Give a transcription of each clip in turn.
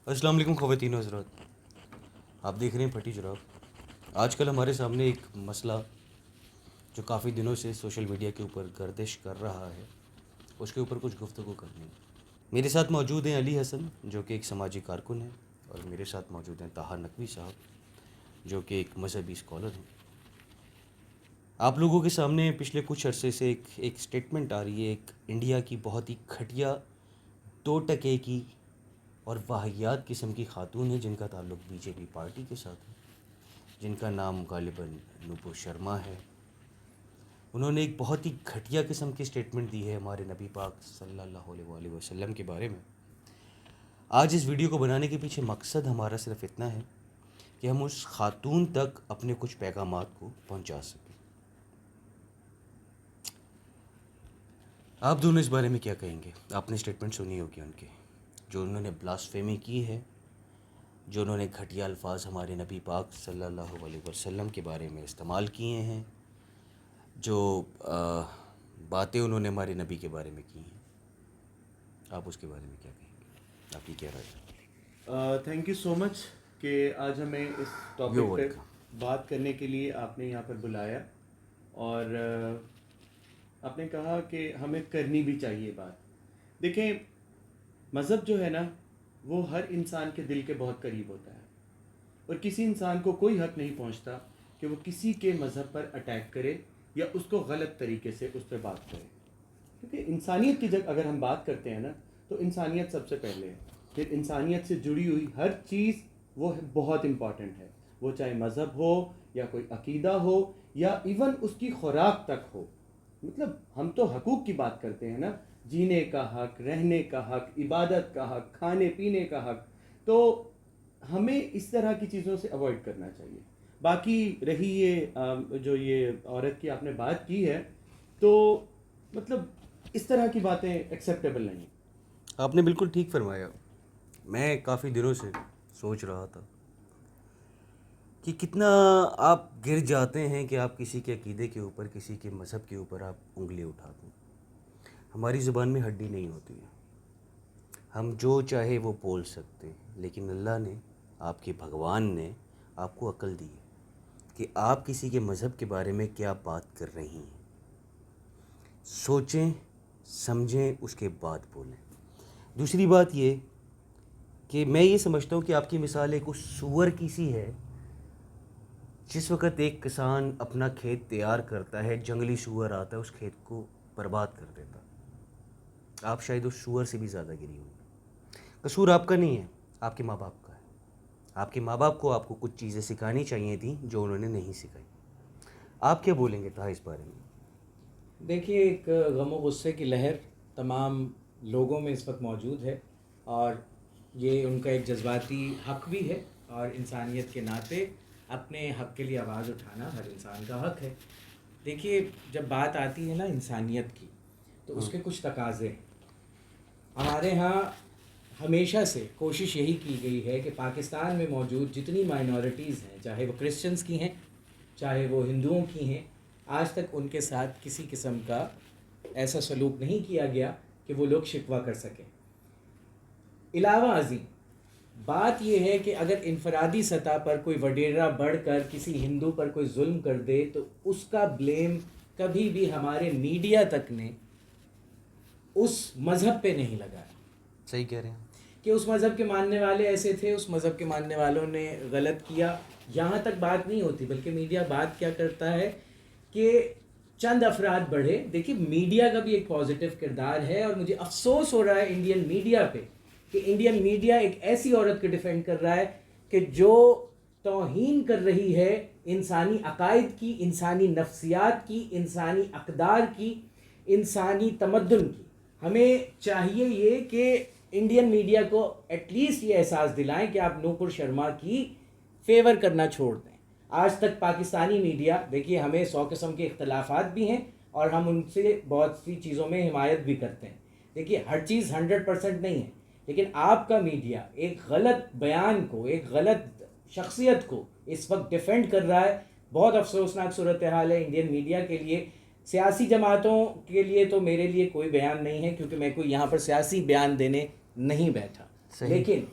السلام علیکم خواتین و حضرات، آپ دیکھ رہے ہیں پھٹی جراب۔ آج کل ہمارے سامنے ایک مسئلہ جو کافی دنوں سے سوشل میڈیا کے اوپر گردش کر رہا ہے، اس کے اوپر کچھ گفتگو کرنی ہے۔ میرے ساتھ موجود ہیں علی حسن جو کہ ایک سماجی کارکن ہیں، اور میرے ساتھ موجود ہیں طاہر نقوی صاحب جو کہ ایک مذہبی اسکالر ہیں۔ آپ لوگوں کے سامنے پچھلے کچھ عرصے سے ایک سٹیٹمنٹ آ رہی ہے، ایک انڈیا کی بہت ہی گھٹیا 2% کی اور واہیات قسم کی خاتون ہیں جن کا تعلق بی جے پی پارٹی کے ساتھ ہے، جن کا نام غالباً نوپور شرما ہے۔ انہوں نے ایک بہت ہی گھٹیا قسم کی سٹیٹمنٹ دی ہے ہمارے نبی پاک صلی اللہ علیہ وآلہ وسلم کے بارے میں۔ آج اس ویڈیو کو بنانے کے پیچھے مقصد ہمارا صرف اتنا ہے کہ ہم اس خاتون تک اپنے کچھ پیغامات کو پہنچا سکیں۔ آپ دونوں اس بارے میں کیا کہیں گے؟ آپ نے سٹیٹمنٹ سنی ہوگی ان کے، جو انہوں نے بلاسفیمی کی ہے، جو انہوں نے گھٹیا الفاظ ہمارے نبی پاک صلی اللہ علیہ وسلم کے بارے میں استعمال کیے ہیں، جو باتیں انہوں نے ہمارے نبی کے بارے میں کی ہیں۔ آپ اس کے بارے میں کیا کہیں گے؟ آپ کی کیا رائے ہے؟ تھینک یو سو مچ کہ آج ہمیں اس ٹاپک پہ بات کرنے کے لیے آپ نے یہاں پر بلایا، اور آپ نے کہا کہ ہمیں کرنی بھی چاہیے بات۔ دیکھیں، مذہب جو ہے نا وہ ہر انسان کے دل کے بہت قریب ہوتا ہے، اور کسی انسان کو کوئی حق نہیں پہنچتا کہ وہ کسی کے مذہب پر اٹیک کرے یا اس کو غلط طریقے سے اس پہ بات کرے، کیونکہ انسانیت کی جب اگر ہم بات کرتے ہیں نا تو انسانیت سب سے پہلے ہے، پھر انسانیت سے جڑی ہوئی ہر چیز وہ بہت امپورٹنٹ ہے، وہ چاہے مذہب ہو یا کوئی عقیدہ ہو یا ایون اس کی خوراک تک ہو۔ مطلب ہم تو حقوق کی بات کرتے ہیں نا، جینے کا حق، رہنے کا حق، عبادت کا حق، کھانے پینے کا حق، تو ہمیں اس طرح کی چیزوں سے اوائڈ کرنا چاہیے۔ باقی رہی یہ جو یہ عورت کی آپ نے بات کی ہے، تو مطلب اس طرح کی باتیں ایکسیپٹیبل نہیں۔ آپ نے بالکل ٹھیک فرمایا۔ میں کافی دنوں سے سوچ رہا تھا کہ کتنا آپ گر جاتے ہیں کہ آپ کسی کے عقیدے کے اوپر، کسی کے مذہب کے اوپر آپ انگلی اٹھا دیں۔ ہماری زبان میں ہڈی نہیں ہوتی ہے، ہم جو چاہے وہ بول سکتے ہیں، لیکن اللہ نے، آپ کے بھگوان نے آپ کو عقل دی ہے کہ آپ کسی کے مذہب کے بارے میں کیا بات کر رہی ہیں۔ سوچیں، سمجھیں، اس کے بعد بولیں۔ دوسری بات یہ کہ میں یہ سمجھتا ہوں کہ آپ کی مثال ایک اس سور کی سی ہے، جس وقت ایک کسان اپنا کھیت تیار کرتا ہے، جنگلی سور آتا ہے، اس کھیت کو برباد کر دیتا۔ آپ شاید اس سور سے بھی زیادہ گری ہوئی۔ قصور آپ کا نہیں ہے، آپ کے ماں باپ کا ہے۔ آپ کے ماں باپ کو آپ کو کچھ چیزیں سکھانی چاہیے تھیں جو انہوں نے نہیں سکھائی۔ آپ کیا بولیں گے تھا اس بارے میں؟ دیکھیے، ایک غم و غصے کی لہر تمام لوگوں میں اس وقت موجود ہے، اور یہ ان کا ایک جذباتی حق بھی ہے، اور انسانیت کے ناطے اپنے حق کے لیے آواز اٹھانا ہر انسان کا حق ہے۔ دیکھیے، جب بات آتی ہے نا انسانیت کی، تو اس کے کچھ تقاضے ہیں۔ ہمارے ہاں ہمیشہ سے کوشش یہی کی گئی ہے کہ پاکستان میں موجود جتنی مائنورٹیز ہیں، چاہے وہ کرسچنز کی ہیں، چاہے وہ ہندوؤں کی ہیں، آج تک ان کے ساتھ کسی قسم کا ایسا سلوک نہیں کیا گیا کہ وہ لوگ شکوہ کر سکیں۔ علاوہ ازیں بات یہ ہے کہ اگر انفرادی سطح پر کوئی وڈیرا بڑھ کر کسی ہندو پر کوئی ظلم کر دے تو اس کا بلیم کبھی بھی ہمارے میڈیا تک نے اس مذہب پہ نہیں لگایا۔ صحیح کہہ رہے ہیں کہ اس مذہب کے ماننے والے ایسے تھے، اس مذہب کے ماننے والوں نے غلط کیا، یہاں تک بات نہیں ہوتی، بلکہ میڈیا بات کیا کرتا ہے کہ چند افراد بڑھے۔ دیکھیے، میڈیا کا بھی ایک پازیٹیو کردار ہے، اور مجھے افسوس ہو رہا ہے انڈین میڈیا پہ کہ انڈین میڈیا ایک ایسی عورت کو ڈیفینڈ کر رہا ہے کہ جو توہین کر رہی ہے انسانی عقائد کی، انسانی نفسیات کی، انسانی اقدار کی، انسانی تمدن کی۔ ہمیں چاہیے یہ کہ انڈین میڈیا کو ایٹ لیسٹ یہ احساس دلائیں کہ آپ نوپور شرما کی فیور کرنا چھوڑ دیں۔ آج تک پاکستانی میڈیا، دیکھیے ہمیں 100 قسم کے اختلافات بھی ہیں، اور ہم ان سے بہت سی چیزوں میں حمایت بھی کرتے ہیں۔ دیکھیے، ہر چیز 100% نہیں ہے، لیکن آپ کا میڈیا ایک غلط بیان کو، ایک غلط شخصیت کو اس وقت ڈیفینڈ کر رہا ہے۔ بہت افسوسناک صورتحال ہے انڈین میڈیا کے لیے۔ سیاسی جماعتوں کے لیے تو میرے لیے کوئی بیان نہیں ہے، کیونکہ میں کوئی یہاں پر سیاسی بیان دینے نہیں بیٹھا. لیکن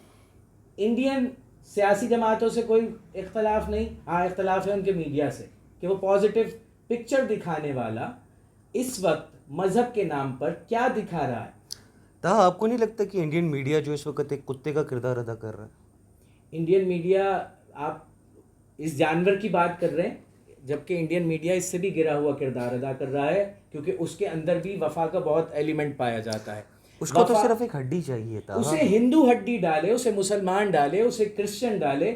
انڈین سیاسی جماعتوں سے کوئی اختلاف نہیں. ہاں اختلاف ہے ان کے میڈیا سے کہ وہ پازیٹیو پکچر دکھانے والا اس وقت مذہب کے نام پر کیا دکھا رہا ہے. تاہا آپ کو نہیں لگتا کہ انڈین میڈیا جو اس وقت ایک کتے کا کردار ادا کر رہا ہے؟ انڈین میڈیا، آپ اس جانور کی بات کر رہے ہیں، جبکہ انڈین میڈیا اس سے بھی گرا ہوا کردار ادا کر رہا ہے، کیونکہ اس کے اندر بھی وفا کا بہت ایلیمنٹ پایا جاتا ہے. اس کو تو صرف ایک ہڈی چاہیے تھا. اسے ہندو ہڈی ڈالے، اسے مسلمان ڈالے، اسے کرسچن ڈالے،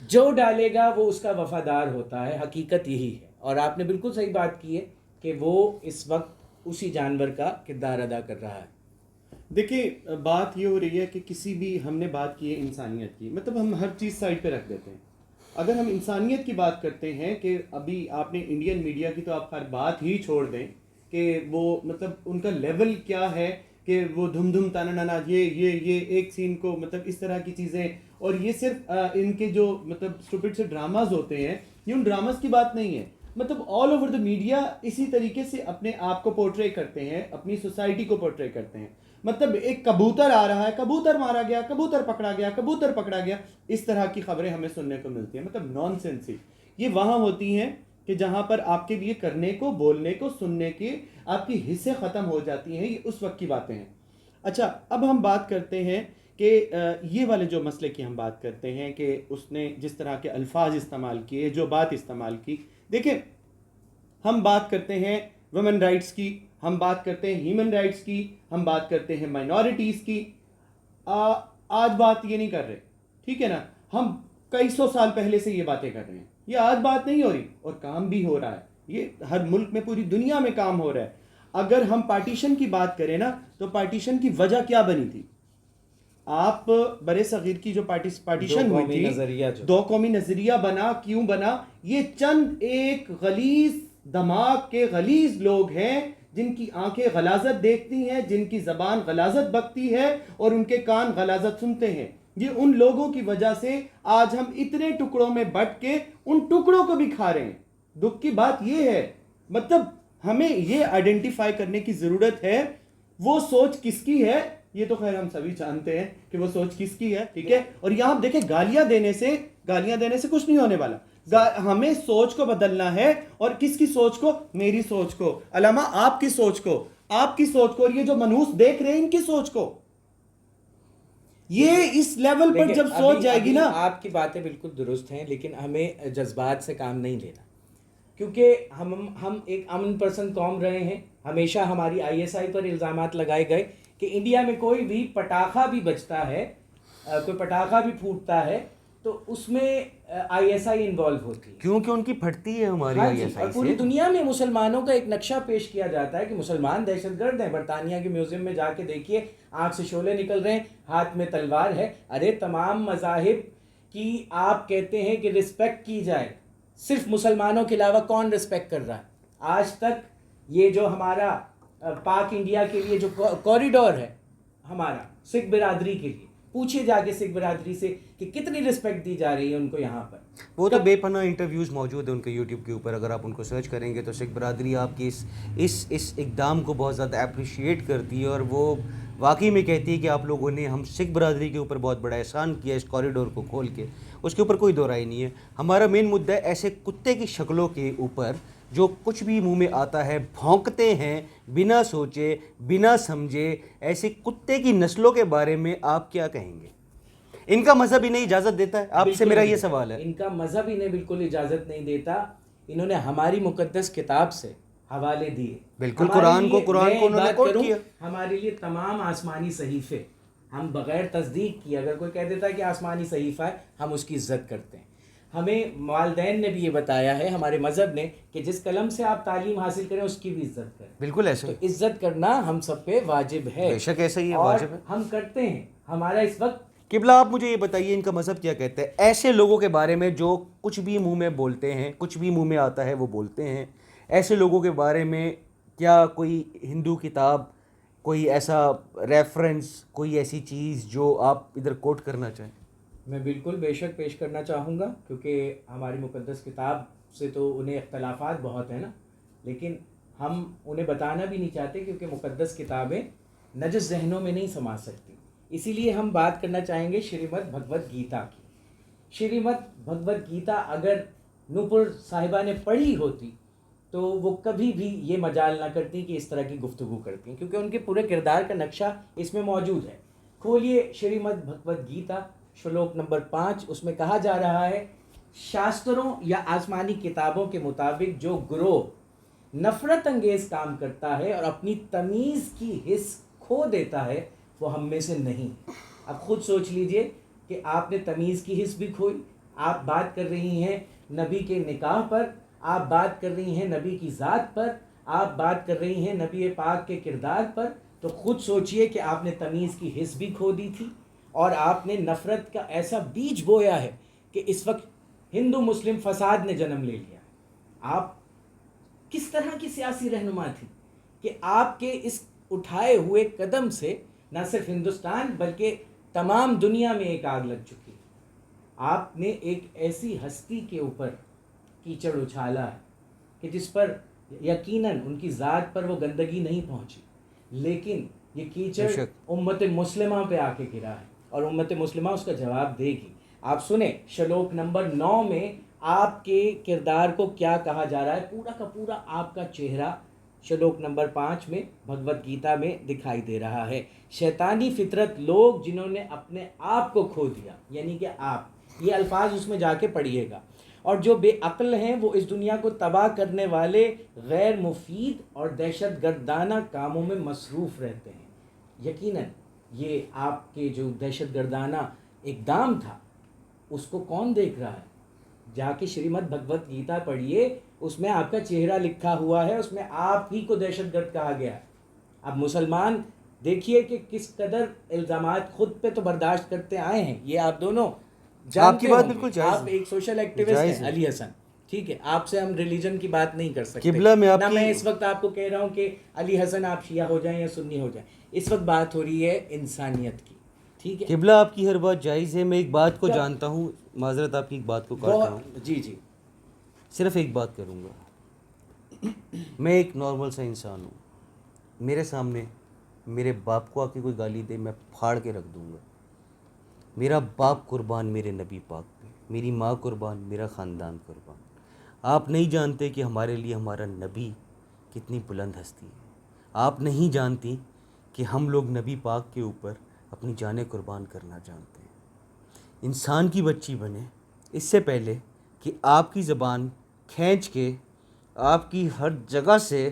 جو ڈالے گا وہ اس کا وفادار ہوتا ہے. حقیقت یہی ہے. اور آپ نے بالکل صحیح بات کی ہے کہ وہ اس وقت اسی جانور کا کردار ادا کر رہا ہے. دیکھیں بات یہ ہو رہی ہے کہ کسی بھی، ہم نے بات کی ہے انسانیت کی، مطلب ہم ہر چیز سائڈ پہ رکھ دیتے ہیں. اگر ہم انسانیت کی بات کرتے ہیں کہ ابھی آپ نے انڈین میڈیا کی تو آپ ہر بات ہی چھوڑ دیں کہ وہ مطلب ان کا لیول کیا ہے کہ وہ دھم دھم تانا نانا یہ ایک سین کو مطلب اس طرح کی چیزیں. اور یہ صرف ان کے جو مطلب اسٹوپڈ سے ڈراماز ہوتے ہیں، یہ ان ڈراماز کی بات نہیں ہے. مطلب آل اوور دا میڈیا اسی طریقے سے اپنے آپ کو پورٹرے کرتے ہیں، اپنی سوسائٹی کو پورٹرے کرتے ہیں. مطلب ایک کبوتر آ رہا ہے، کبوتر مارا گیا، کبوتر پکڑا گیا، کبوتر پکڑا گیا، اس طرح کی خبریں ہمیں سننے کو ملتی ہیں. مطلب نان سینس ہی. یہ وہاں ہوتی ہیں کہ جہاں پر آپ کے لیے کرنے کو، بولنے کو، سننے کے آپ کی حصے ختم ہو جاتی ہیں. یہ اس وقت کی باتیں ہیں. اچھا اب ہم بات کرتے ہیں کہ یہ والے جو مسئلے کی ہم بات کرتے ہیں کہ اس نے جس طرح کے الفاظ استعمال کیے، جو بات استعمال کی. دیکھیں ہم بات کرتے ہیں ویمن رائٹس کی، ہم بات کرتے ہیں ہیومن رائٹس کی، ہم بات کرتے ہیں مائنورٹیز کی. آج بات یہ نہیں کر رہے، ٹھیک ہے نا. ہم کئی سو سال پہلے سے یہ باتیں کر رہے ہیں. یہ آج بات نہیں ہو رہی، اور کام بھی ہو رہا ہے. یہ ہر ملک میں، پوری دنیا میں کام ہو رہا ہے. اگر ہم پارٹیشن کی بات کریں نا، تو پارٹیشن کی وجہ کیا بنی تھی؟ آپ برے صغیر کی جو پارٹیشن ہوئی تھی، دو قومی نظریہ بنا. کیوں بنا؟ یہ چند ایک غلیظ دماغ کے غلیظ لوگ ہیں جن کی آنکھیں غلاظت دیکھتی ہیں، جن کی زبان غلاظت بکتی ہے اور ان کے کان غلاظت سنتے ہیں. یہ ان لوگوں کی وجہ سے آج ہم اتنے ٹکڑوں میں بٹ کے ان ٹکڑوں کو بھی کھا رہے ہیں. دکھ کی بات یہ ہے. مطلب ہمیں یہ آئیڈینٹیفائی کرنے کی ضرورت ہے وہ سوچ کس کی ہے. یہ تو خیر ہم سبھی جانتے ہیں کہ وہ سوچ کس کی ہے، ٹھیک ہے. اور یہاں دیکھیں گالیاں دینے سے کچھ نہیں ہونے والا. ہمیں سوچ کو بدلنا ہے. اور کس کی سوچ کو؟ میری سوچ کو، علامہ آپ کی سوچ کو، آپ کی سوچ کو، اور یہ جو منحوس دیکھ رہے ہیں ان کی سوچ کو. یہ اس لیول پر جب سوچ جائے گی نا. آپ کی باتیں بالکل درست ہیں، لیکن ہمیں جذبات سے کام نہیں لینا، کیونکہ ہم ایک امن پسند قوم رہے ہیں. ہمیشہ ہماری آئی ایس آئی پر الزامات لگائے گئے کہ انڈیا میں کوئی بھی پٹاخہ بھی بجتا ہے، کوئی پٹاخہ بھی پھوٹتا ہے تو اس میں آئی ایس آئی انوالو ہوتی ہے، کیونکہ ان کی پھٹتی ہے ہماری آئی ایس آئی سے. پوری دنیا میں مسلمانوں کا ایک نقشہ پیش کیا جاتا ہے کہ مسلمان دہشت گرد ہیں. برطانیہ کے میوزیم میں جا کے دیکھیے، آنکھ سے شعلے نکل رہے ہیں، ہاتھ میں تلوار ہے. ارے تمام مذاہب کی آپ کہتے ہیں کہ رسپیکٹ کی جائے، صرف مسلمانوں کے علاوہ کون رسپیکٹ کر رہا ہے؟ آج تک یہ جو ہمارا پاک انڈیا کے لیے جو کوریڈور ہے ہمارا سکھ برادری کے لیے، پوچھے جا کے سکھ برادری سے کہ کتنی رسپیکٹ دی جا رہی ہے ان کو یہاں پر. وہ تو بے پناہ انٹرویوز موجود ہیں ان کے یوٹیوب کے اوپر. اگر آپ ان کو سرچ کریں گے تو سکھ برادری آپ کی اس اقدام کو بہت زیادہ اپریشیٹ کرتی ہے، اور وہ واقعی میں کہتی ہے کہ آپ لوگوں نے ہم سکھ برادری کے اوپر بہت بڑا احسان کیا اس کوریڈور کو کھول کے. اس کے اوپر کوئی دو رائے نہیں ہے. ہمارا مین مدعا ہے ایسے کتے کی شکلوں کے اوپر جو کچھ بھی منہ میں آتا ہے بھونکتے ہیں بنا سوچے بنا سمجھے. ایسے کتے کی نسلوں کے بارے میں آپ کیا کہیں گے؟ ان کا مذہب انہیں اجازت دیتا ہے؟ آپ سے میرا یہ سوال ہے. ان کا مذہب انہیں بالکل اجازت نہیں دیتا. انہوں نے ہماری مقدس کتاب سے حوالے دیے. بالکل قرآن کو انہوں نے کوٹ کیا. ہمارے لیے تمام آسمانی صحیفے ہم بغیر تصدیق کیے، اگر کوئی کہہ دیتا ہے کہ آسمانی صحیفہ ہے، ہم اس کی عزت کرتے ہیں. ہمیں والدین نے بھی یہ بتایا ہے، ہمارے مذہب نے، کہ جس قلم سے آپ تعلیم حاصل کریں اس کی بھی عزت کریں. بالکل ایسے تو عزت کرنا ہم سب پہ واجب ہے. بے شک ایسا ہی ہے، اور واجب ہے. ہم کرتے ہیں. ہمارا اس وقت قبلہ آپ مجھے یہ بتائیے ان کا مذہب کیا کہتا ہے ایسے لوگوں کے بارے میں جو کچھ بھی منہ میں بولتے ہیں، کچھ بھی منہ میں آتا ہے وہ بولتے ہیں؟ ایسے لوگوں کے بارے میں کیا کوئی ہندو کتاب، کوئی ایسا ریفرنس، کوئی ایسی چیز جو آپ ادھر کوٹ کرنا چاہیں؟ میں بالکل بے شک پیش کرنا چاہوں گا، کیونکہ ہماری مقدس کتاب سے تو انہیں اختلافات بہت ہیں نا، لیکن ہم انہیں بتانا بھی نہیں چاہتے کیونکہ مقدس کتابیں نجس ذہنوں میں نہیں سما سکتی. اسی لیے ہم بات کرنا چاہیں گے شریمد بھگوت گیتا کی. شریمد بھگوت گیتا اگر نوپور صاحبہ نے پڑھی ہوتی تو وہ کبھی بھی یہ مجال نہ کرتی کہ اس طرح کی گفتگو کرتی ہیں، کیونکہ ان کے پورے کردار کا نقشہ اس میں موجود ہے. کھولیے شریمد بھگوت گیتا شلوک نمبر 5. اس میں کہا جا رہا ہے شاستروں یا آسمانی کتابوں کے مطابق جو گروہ نفرت انگیز کام کرتا ہے اور اپنی تمیز کی حس کھو دیتا ہے وہ ہم میں سے نہیں. اب خود سوچ لیجئے کہ آپ نے تمیز کی حس بھی کھوئی. آپ بات کر رہی ہیں نبی کے نکاح پر، آپ بات کر رہی ہیں نبی کی ذات پر، آپ بات کر رہی ہیں نبی پاک کے کردار پر. تو خود سوچئے کہ آپ نے تمیز کی حس بھی کھو دی تھی اور آپ نے نفرت کا ایسا بیج بویا ہے کہ اس وقت ہندو مسلم فساد نے جنم لے لیا. آپ کس طرح کی سیاسی رہنما تھی کہ آپ کے اس اٹھائے ہوئے قدم سے نہ صرف ہندوستان بلکہ تمام دنیا میں ایک آگ لگ چکی. آپ نے ایک ایسی ہستی کے اوپر کیچڑ اچھالا ہے کہ جس پر یقیناً ان کی ذات پر وہ گندگی نہیں پہنچی، لیکن یہ کیچڑ امت مسلمہ پہ آ کے گرا ہے اور امت مسلمہ اس کا جواب دے گی. آپ سنیں شلوک نمبر 9 میں آپ کے کردار کو کیا کہا جا رہا ہے. پورا کا پورا آپ کا چہرہ شلوک نمبر 5 میں بھگوت گیتا میں دکھائی دے رہا ہے. شیطانی فطرت لوگ جنہوں نے اپنے آپ کو کھو دیا، یعنی کہ آپ، یہ الفاظ اس میں جا کے پڑھیے گا، اور جو بے عقل ہیں وہ اس دنیا کو تباہ کرنے والے غیر مفید اور دہشت گردانہ کاموں میں مصروف رہتے ہیں. یقیناً یہ آپ کے جو دہشت گردانہ اقدام تھا اس کو کون دیکھ رہا ہے؟ جا کے شریمد بھگوت گیتا پڑھیے، اس میں آپ کا چہرہ لکھا ہوا ہے، اس میں آپ ہی کو دہشت گرد کہا گیا ہے. اب مسلمان دیکھیے کہ کس قدر الزامات خود پہ تو برداشت کرتے آئے ہیں. یہ آپ دونوں جانتے بات ہوں گے. بالکل جائز آپ ہے. ایک سوشل ایکٹیوسٹ ہیں علی حسن، ٹھیک ہے، آپ سے ہم ریلیجن کی بات نہیں کر سکتے. قبلہ میں آپ نہ کی میں اس وقت آپ کو کہہ رہا ہوں کہ علی حسن آپ شیعہ ہو جائیں یا سنی ہو جائیں. اس وقت بات ہو رہی ہے انسانیت کی، ٹھیک ہے. قبلہ آپ کی ہر بات جائز ہے. میں ایک بات کو جانتا ہوں، معذرت آپ کی ایک بات کو کاٹ رہا ہوں، جی جی، صرف ایک بات کروں گا. میں ایک نارمل سا انسان ہوں، میرے سامنے میرے باپ کو آ کے کوئی گالی دے میں پھاڑ کے رکھ دوں گا. میرا باپ قربان میرے نبی پاک پہ، میری ماں قربان، میرا خاندان قربان. آپ نہیں جانتے کہ ہمارے لیے ہمارا نبی کتنی بلند ہستی ہے. آپ نہیں جانتی کہ ہم لوگ نبی پاک کے اوپر اپنی جانیں قربان کرنا جانتے ہیں. انسان کی بچی بنے اس سے پہلے کہ آپ کی زبان کھینچ کے آپ کی ہر جگہ سے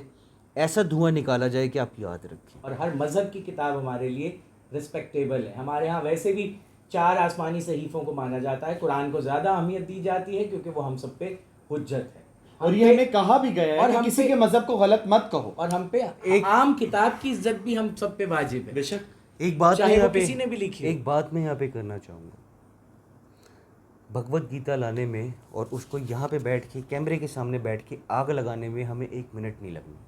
ایسا دھواں نکالا جائے کہ آپ یاد رکھیں. اور ہر مذہب کی کتاب ہمارے لیے رسپیکٹیبل ہے. ہمارے ہاں ویسے بھی 4 آسمانی صحیفوں کو مانا جاتا ہے. قرآن کو زیادہ اہمیت دی جاتی ہے کیونکہ وہ ہم سب پہ حجت ہے. اور یہ ہمیں کہا بھی گیا اور ہے کہ کسی کے مذہب کو غلط مت کہو. اور ہم پہ ایک عام کتاب کی عزت بھی ہم سب پہ واجب ہے، بے شک. ایک بات میں چاہے یہاں وہ پہ کسی نے بھی لکھی ہو. ایک بات میں یہاں پہ کرنا چاہوں گا. بھگوت گیتا لانے میں اور اس کو یہاں پہ بیٹھ کے کیمرے کے سامنے بیٹھ کے آگ لگانے میں ہمیں 1 منٹ نہیں لگنا.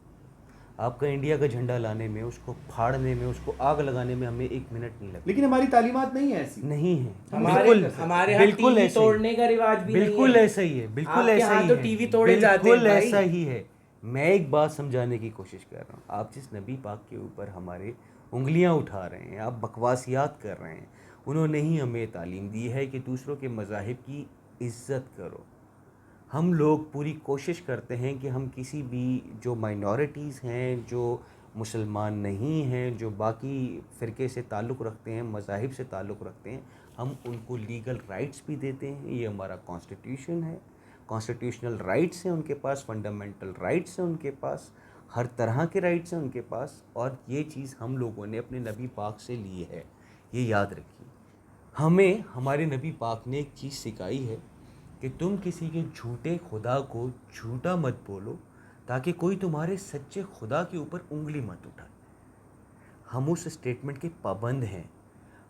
آپ کا انڈیا کا جھنڈا لانے میں، اس کو پھاڑنے میں، اس کو آگ لگانے میں ہمیں 1 منٹ نہیں لگنا. لیکن ہماری تعلیمات نہیں ہے ایسی. نہیں ہے. ہمارے ہاں ٹی وی توڑنے کا رواج بھی نہیں ہے. بالکل ایسا ہی ہے. بالکل ایسا ہی ہے. ٹی وی توڑے جاتے ہیں. بالکل ایسا ہی ہے. میں ایک بات سمجھانے کی کوشش کر رہا ہوں. آپ جس نبی پاک کے اوپر ہمارے انگلیاں اٹھا رہے ہیں، آپ بکواسیات کر رہے ہیں، انہوں نے ہی ہمیں تعلیم دی ہے کہ دوسروں کے مذاہب کی عزت کرو. ہم لوگ پوری کوشش کرتے ہیں کہ ہم کسی بھی جو مائنورٹیز ہیں، جو مسلمان نہیں ہیں، جو باقی فرقے سے تعلق رکھتے ہیں، مذاہب سے تعلق رکھتے ہیں، ہم ان کو لیگل رائٹس بھی دیتے ہیں. یہ ہمارا کانسٹیٹیوشن ہے، کانسٹیٹیوشنل رائٹس ہیں ان کے پاس، فنڈامنٹل رائٹس ہیں ان کے پاس، ہر طرح کے رائٹس ہیں ان کے پاس. اور یہ چیز ہم لوگوں نے اپنے نبی پاک سے لی ہے، یہ یاد رکھیے. ہمیں ہمارے نبی پاک نے ایک چیز سکھائی ہے کہ تم کسی کے جھوٹے خدا کو جھوٹا مت بولو تاکہ کوئی تمہارے سچے خدا کے اوپر انگلی مت اٹھائے. ہم اس اسٹیٹمنٹ کے پابند ہیں،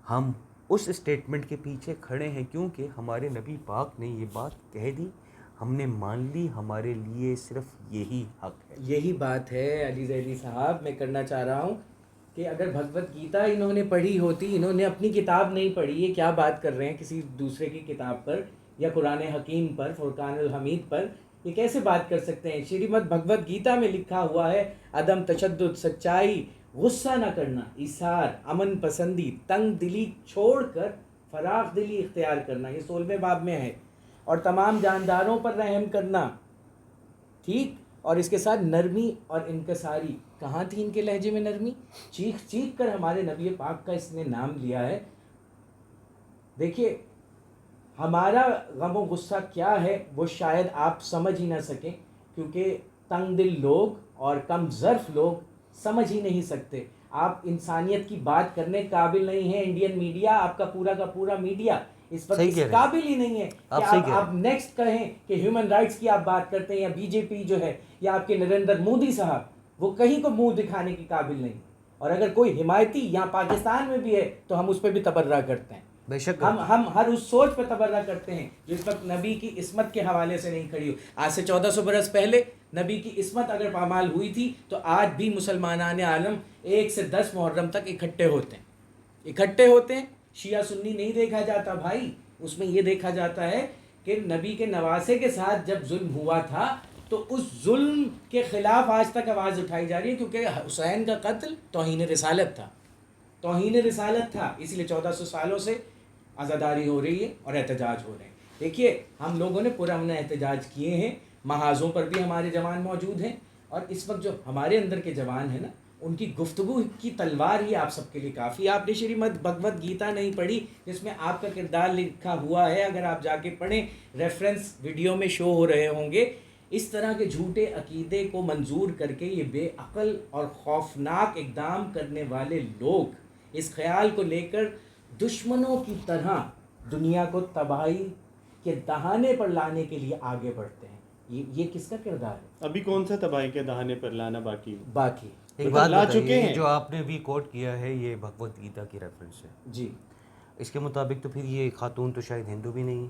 ہم اس اسٹیٹمنٹ کے پیچھے کھڑے ہیں کیونکہ ہمارے نبی پاک نے یہ بات کہہ دی، ہم نے مان لی. ہمارے لیے صرف یہی حق ہے. یہی بات ہے علی ذیلی صاحب. میں کرنا چاہ رہا ہوں کہ اگر بھگوت گیتا انہوں نے پڑھی ہوتی، انہوں نے اپنی کتاب نہیں پڑھی، یہ کیا بات کر رہے ہیں کسی دوسرے کی کتاب پر یا قرآن حکیم پر، فرقان الحمید پر. یہ کیسے بات کر سکتے ہیں؟ شریمد بھگوت گیتا میں لکھا ہوا ہے عدم تشدد، سچائی، غصہ نہ کرنا، ایثار، امن پسندی، تنگ دلی چھوڑ کر فراخ دلی اختیار کرنا، یہ 16ویں باب میں ہے، اور تمام جانداروں پر رحم کرنا، ٹھیک، اور اس کے ساتھ نرمی اور انکساری. کہاں تھی ان کے لہجے میں نرمی؟ چیخ چیخ کر ہمارے نبی پاک کا اس نے نام لیا ہے. دیکھیے ہمارا غم و غصہ کیا ہے وہ شاید آپ سمجھ ہی نہ سکیں، کیونکہ تنگ دل لوگ اور کم ظرف لوگ سمجھ ہی نہیں سکتے. آپ انسانیت کی بات کرنے قابل نہیں ہیں. انڈین میڈیا، آپ کا پورا میڈیا اس وقت اس قابل ہی نہیں ہے کہ آپ نیکسٹ کہیں کہ ہیومن رائٹس کی آپ بات کرتے ہیں، یا بی جے پی جو ہے یا آپ کے نریندر مودی صاحب وہ کہیں کو منہ دکھانے کی قابل نہیں. اور اگر کوئی حمایتی یہاں پاکستان میں بھی ہے تو ہم اس پہ بھی تبرہ کرتے ہیں. بے شک ہم ہر اس سوچ پہ تبرہ کرتے ہیں جو اس وقت نبی کی عصمت کے حوالے سے نہیں کھڑی ہو. آج سے 1400 برس پہلے نبی کی عصمت اگر پامال ہوئی تھی تو آج بھی مسلمانان عالم 1 سے 10 محرم تک اکٹھے ہوتے ہیں. شیعہ سنی نہیں دیکھا جاتا بھائی، اس میں یہ دیکھا جاتا ہے کہ نبی کے نواسے کے ساتھ جب ظلم ہوا تھا تو اس ظلم کے خلاف آج تک آواز اٹھائی جا رہی ہے، کیونکہ حسین کا قتل توہین رسالت تھا. اسی لیے 1400 سالوں سے عزاداری ہو رہی ہے اور احتجاج ہو رہے ہیں. دیکھیے ہم لوگوں نے پرامن احتجاج کیے ہیں، محاذوں پر بھی ہمارے جوان موجود ہیں، اور اس وقت جو ہمارے اندر کے جوان ہیں نا، ان کی گفتگو کی تلوار ہی آپ سب کے لیے کافی. آپ نے شریمد بھگوت گیتا نہیں پڑھی جس میں آپ کا کردار لکھا ہوا ہے؟ اگر آپ جا کے پڑھیں، ریفرنس ویڈیو میں شو ہو رہے ہوں گے. اس طرح کے جھوٹے عقیدے کو منظور کر کے یہ بے عقل اور خوفناک اقدام کرنے والے لوگ اس خیال کو لے کر دشمنوں کی طرح دنیا کو تباہی کے دہانے پر لانے کے لیے آگے بڑھتے ہیں. یہ کس کا کردار ہے؟ ابھی کون سا تباہی کے دہانے پر لانا باقی ایک بات بتائیے، جو آپ نے بھی کوٹ کیا ہے یہ بھگوت گیتا کی ریفرنس ہے جی، اس کے مطابق تو پھر یہ خاتون تو شاید ہندو بھی نہیں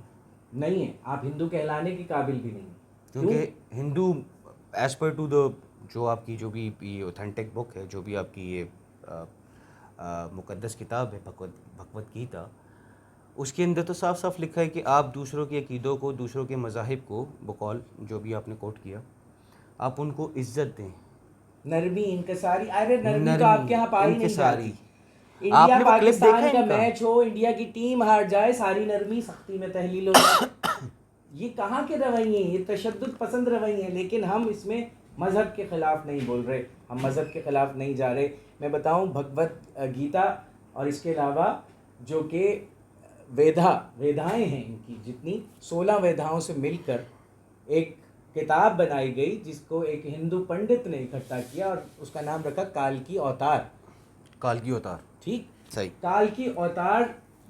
ہے. آپ ہندو کہلانے کے قابل بھی نہیں، کیونکہ ہندو ایز پر ٹو دا جو آپ کی جو بھی اوتھینٹک بک ہے، جو بھی آپ کی یہ مقدس کتاب ہے بھگوت گیتا، اس کے اندر تو صاف صاف لکھا ہے کہ آپ دوسروں کے عقیدوں کو، دوسروں کے مذاہب کو، بقول جو بھی آپ نے کوٹ کیا، آپ ان کو عزت دیں. نرمی، انکساری. ارے نرمی تو آپ کے یہاں پائی نہیں جاتی. آپ انڈیا نے وہ کلپ دیکھا پاکستان ہے کا میچ ہو، انڈیا کی ٹیم ہار جائے، ساری نرمی سختی میں تحلیل ہو جائے. یہ کہاں کے رویے ہیں؟ یہ تشدد پسند رویے ہیں. لیکن ہم اس میں مذہب کے خلاف نہیں بول رہے، ہم مذہب کے خلاف نہیں جا رہے. میں بتاؤں بھگوت گیتا اور اس کے علاوہ جو کہ ویدھائیں ہیں، ان کی جتنی 16 ویدھاؤں سے مل کر ایک کتاب بنائی گئی جس کو ایک ہندو پنڈت نے اکٹھا کیا اور اس کا نام رکھا کالکی اوتار. ٹھیک، صحیح. کالکی اوتار،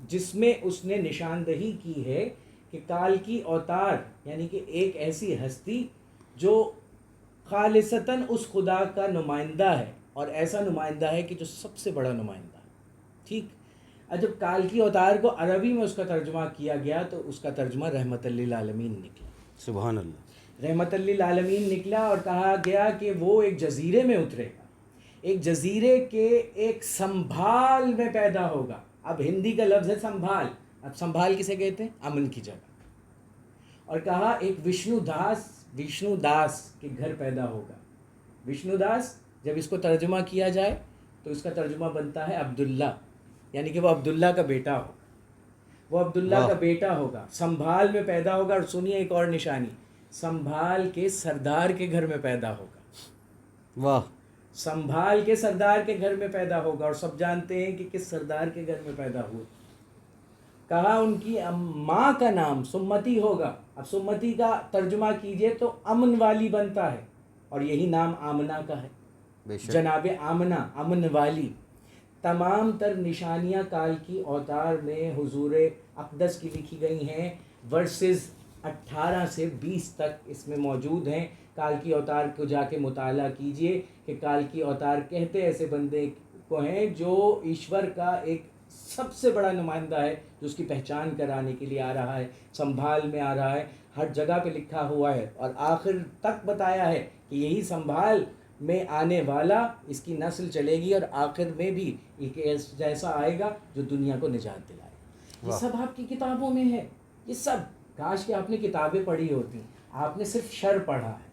جس میں اس نے نشاندہی کی ہے کہ کالکی اوتار یعنی کہ ایک ایسی ہستی جو خالصتاً اس خدا کا نمائندہ ہے، اور ایسا نمائندہ ہے کہ جو سب سے بڑا نمائندہ ہے. ٹھیک، جب کالکی اوتار کو عربی میں اس کا ترجمہ کیا گیا تو اس کا ترجمہ رحمت للعالمین نکلا. سبحان اللہ. رحمت للعالمین نکلا، اور کہا گیا کہ وہ ایک جزیرے میں اترے گا، ایک جزیرے کے ایک سنبھال میں پیدا ہوگا. اب ہندی کا لفظ ہے سنبھال. اب سنبھال کسے کہتے ہیں؟ امن کی جگہ. اور کہا ایک وشنو داس کے گھر پیدا ہوگا. وشنو داس، جب اس کو ترجمہ کیا جائے تو اس کا ترجمہ بنتا ہے عبداللہ، یعنی کہ وہ عبداللہ کا بیٹا ہوگا. وہ عبداللہ کا بیٹا ہوگا، سنبھال میں پیدا ہوگا. اور سنیے ایک اور نشانی، سنبھال کے سردار کے گھر میں پیدا ہوگا. واہ. سنبھال کے سردار کے گھر میں پیدا ہوگا. اور سب جانتے ہیں کہ کس سردار کے گھر میں پیدا ہوئے. کہا ان کی ماں کا نام سمتی ہوگا. اب سمتی کا ترجمہ کیجئے تو امن والی بنتا ہے، اور یہی نام آمنہ کا ہے، جناب آمنہ، امن والی. تمام تر نشانیاں کالکی اوتار میں حضور اقدس کی لکھی گئی ہیں. ورسز 18 سے 20 تک اس میں موجود ہیں. کالکی اوتار کو جا کے مطالعہ کیجئے کہ کالکی اوتار کہتے ایسے بندے کو ہیں جو ایشور کا ایک سب سے بڑا نمائندہ ہے، جو اس کی پہچان کرانے کے لیے آ رہا ہے. سنبھال میں آ رہا ہے، ہر جگہ پہ لکھا ہوا ہے، اور آخر تک بتایا ہے کہ یہی سنبھال میں آنے والا، اس کی نسل چلے گی، اور آخر میں بھی ایک جیسا آئے گا جو دنیا کو نجات دلائے. یہ سب آپ کی کتابوں میں ہے. یہ سب کاش کہ آپ نے کتابیں پڑھی ہوتی. آپ نے صرف شر پڑھا ہے،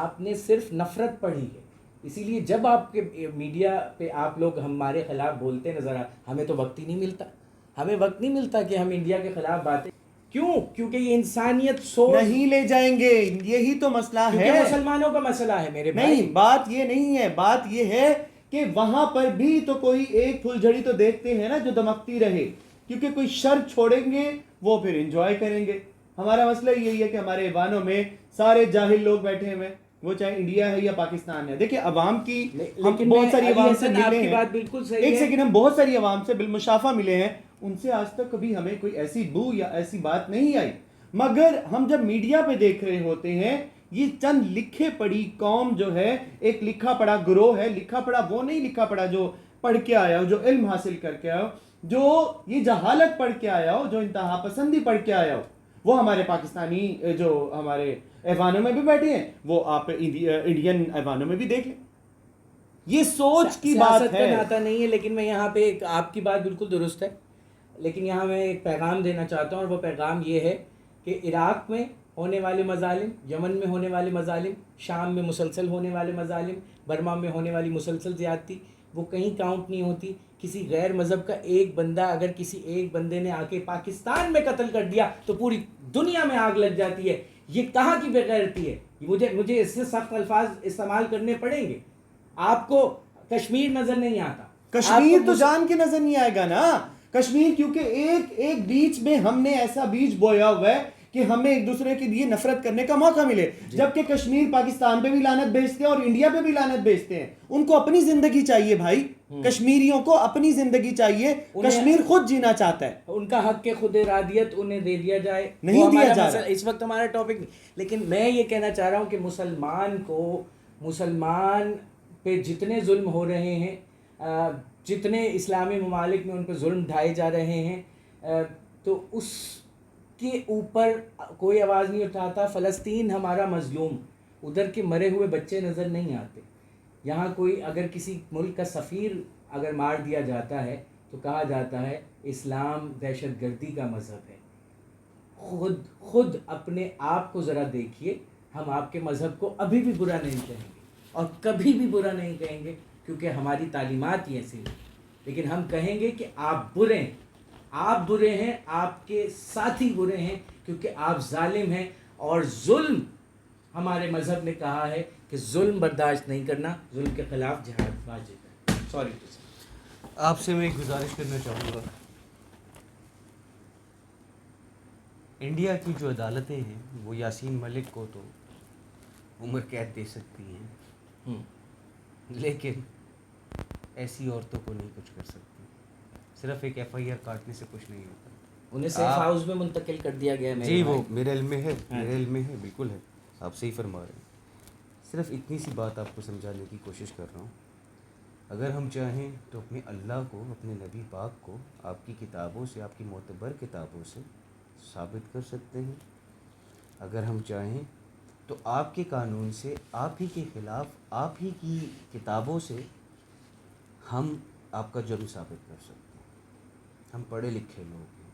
آپ نے صرف نفرت پڑھی ہے. اسی لیے جب آپ کے میڈیا پہ آپ لوگ ہمارے خلاف بولتے نظر ہمیں تو وقت ہی نہیں ملتا، ہمیں وقت نہیں ملتا کہ ہم انڈیا کے خلاف باتیں. کیوں؟ کیونکہ یہ انسانیت سوچ نہیں لے جائیں گے، یہی تو مسئلہ ہے. کیونکہ مسلمانوں کا مسئلہ ہے میرے بھائی. نہیں، بات یہ نہیں ہے، بات یہ ہے کہ وہاں پر بھی تو کوئی ایک پھول جھڑی تو دیکھتے ہیں نا جو دمکتی رہے، کیونکہ کوئی شر چھوڑیں گے وہ پھر انجوائے کریں گے. ہمارا مسئلہ یہی ہے کہ ہمارے ایوانوں میں سارے جاہل لوگ بیٹھے ہوئے، وہ چاہے انڈیا ہے یا پاکستان ہے. دیکھیں عوام کی، ہم بہت ساری عوام سے ملے ہیں، بات بالکل صحیح ایک ہے. سیکنڈ، ہم بہت ساری عوام سے بالمشافہ ملے ہیں، ان سے آج تک کبھی ہمیں کوئی ایسی بو یا ایسی بات نہیں آئی. مگر ہم جب میڈیا پہ دیکھ رہے ہوتے ہیں، یہ چند لکھے پڑھی قوم جو ہے، ایک لکھا پڑھا گروہ ہے. لکھا پڑھا وہ نہیں لکھا پڑھا جو پڑھ کے آیا ہو، جو علم حاصل کر کے آیا ہو، جو یہ جہالت پڑھ کے آیا ہو، جو انتہا پسندی پڑھ کے آیا ہو. وہ ہمارے پاکستانی جو ہمارے ایوانوں میں بھی بیٹھے ہیں، وہ آپ انڈین ایوانوں میں بھی دیکھ لیں. یہ سوچ کی بات سیاست ہے. کا ناطہ نہیں ہے، لیکن میں یہاں پہ آپ کی بات بالکل درست ہے، لیکن یہاں میں ایک پیغام دینا چاہتا ہوں، اور وہ پیغام یہ ہے کہ عراق میں ہونے والے مظالم، یمن میں ہونے والے مظالم، شام میں مسلسل ہونے والے مظالم، برما میں ہونے والی مسلسل زیادتی، وہ کہیں کاؤنٹ نہیں ہوتی. کسی غیر مذہب کا ایک بندہ اگر کسی ایک بندے نے آ کے پاکستان میں قتل کر دیا تو پوری دنیا میں آگ لگ جاتی ہے. یہ کہاں کی بے غیرتی ہے؟ مجھے اس سے سخت الفاظ استعمال کرنے پڑیں گے. آپ کو کشمیر نظر نہیں آتا، کشمیر تو جان کے نظر نہیں آئے گا نا. کشمیر کیونکہ ایک بیچ میں ہم نے ایسا بیج بویا ہوا ہے کہ ہمیں ایک دوسرے کے لیے نفرت کرنے کا موقع ملے. جبکہ کشمیر پاکستان پہ بھی لعنت بھیجتے ہیں اور انڈیا پہ بھی لعنت بھیجتے ہیں. ان کو اپنی زندگی چاہیے بھائی، کشمیریوں کو اپنی زندگی چاہیے. کشمیر خود جینا چاہتا ہے، ان کا حق کے خود ارادیت انہیں دے دیا جائے، نہیں دیا جا رہا. اس وقت ہمارا ٹاپک نہیں. لیکن میں یہ کہنا چاہ رہا ہوں کہ مسلمان پہ جتنے ظلم ہو رہے ہیں، جتنے اسلامی ممالک میں ان پہ ظلم ڈھائے جا رہے ہیں، تو اس کے اوپر کوئی آواز نہیں اٹھاتا. فلسطین ہمارا مظلوم، ادھر کے مرے ہوئے بچے نظر نہیں آتے. یہاں کوئی اگر کسی ملک کا سفیر اگر مار دیا جاتا ہے تو کہا جاتا ہے اسلام دہشت گردی کا مذہب ہے. خود اپنے آپ کو ذرا دیکھیے. ہم آپ کے مذہب کو ابھی بھی برا نہیں کہیں گے اور کبھی بھی برا نہیں کہیں گے، کیونکہ ہماری تعلیمات ہی ایسی ہیں. لیکن ہم کہیں گے کہ آپ برے ہیں، آپ برے ہیں، آپ کے ساتھی برے ہیں، کیونکہ آپ ظالم ہیں. اور ظلم، ہمارے مذہب نے کہا ہے کہ ظلم برداشت نہیں کرنا، ظلم کے خلاف جہاد واجب ہے. سوری ٹو سے. آپ سے میں ایک گزارش کرنا چاہوں گا. انڈیا کی جو عدالتیں ہیں وہ یاسین ملک کو تو عمر قید دے سکتی ہیں، لیکن ایسی عورتوں کو نہیں کچھ کر سکتی. صرف ایک ایف آئی آر کاٹنے سے کچھ نہیں ہوتا. انہیں سیف ہاؤس میں منتقل کر دیا گیا ہے. جی وہ میرے علم میں ہے، میرے علم میں ہے، بالکل ہے، آپ صحیح فرما رہے ہیں. صرف اتنی سی بات آپ کو سمجھانے کی کوشش کر رہا ہوں. اگر ہم چاہیں تو اپنے اللہ کو، اپنے نبی پاک کو آپ کی کتابوں سے، آپ کی معتبر کتابوں سے ثابت کر سکتے ہیں. اگر ہم چاہیں تو آپ کے قانون سے، آپ ہی کے خلاف، آپ ہی کی کتابوں سے ہم آپ کا جرم ثابت کر سکتے ہیں. ہم پڑھے لکھے لوگ ہیں،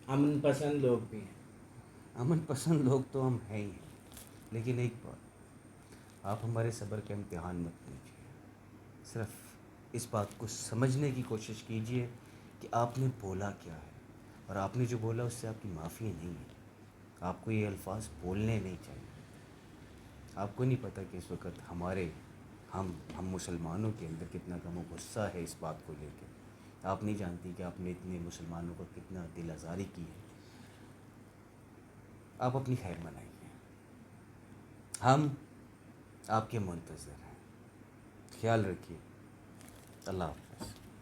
امن پسند لوگ بھی ہیں. امن پسند لوگ تو ہم ہیں ہی ہیں. لیکن ایک بات، آپ ہمارے صبر کا امتحان مت لیجیے. صرف اس بات کو سمجھنے کی کوشش کیجیے کہ آپ نے بولا کیا ہے، اور آپ نے جو بولا اس سے آپ کی معافی نہیں ہے. آپ کو یہ الفاظ بولنے نہیں چاہیے. آپ کو نہیں پتہ کہ اس وقت ہم مسلمانوں کے اندر کتنا غم و غصہ ہے اس بات کو لے کے. آپ نہیں جانتی کہ آپ نے اتنے مسلمانوں کو کتنا دل آزاری کی ہے. آپ اپنی خیر منائیے، ہم آپ کے منتظر ہیں. خیال رکھیے. اللہ حافظ.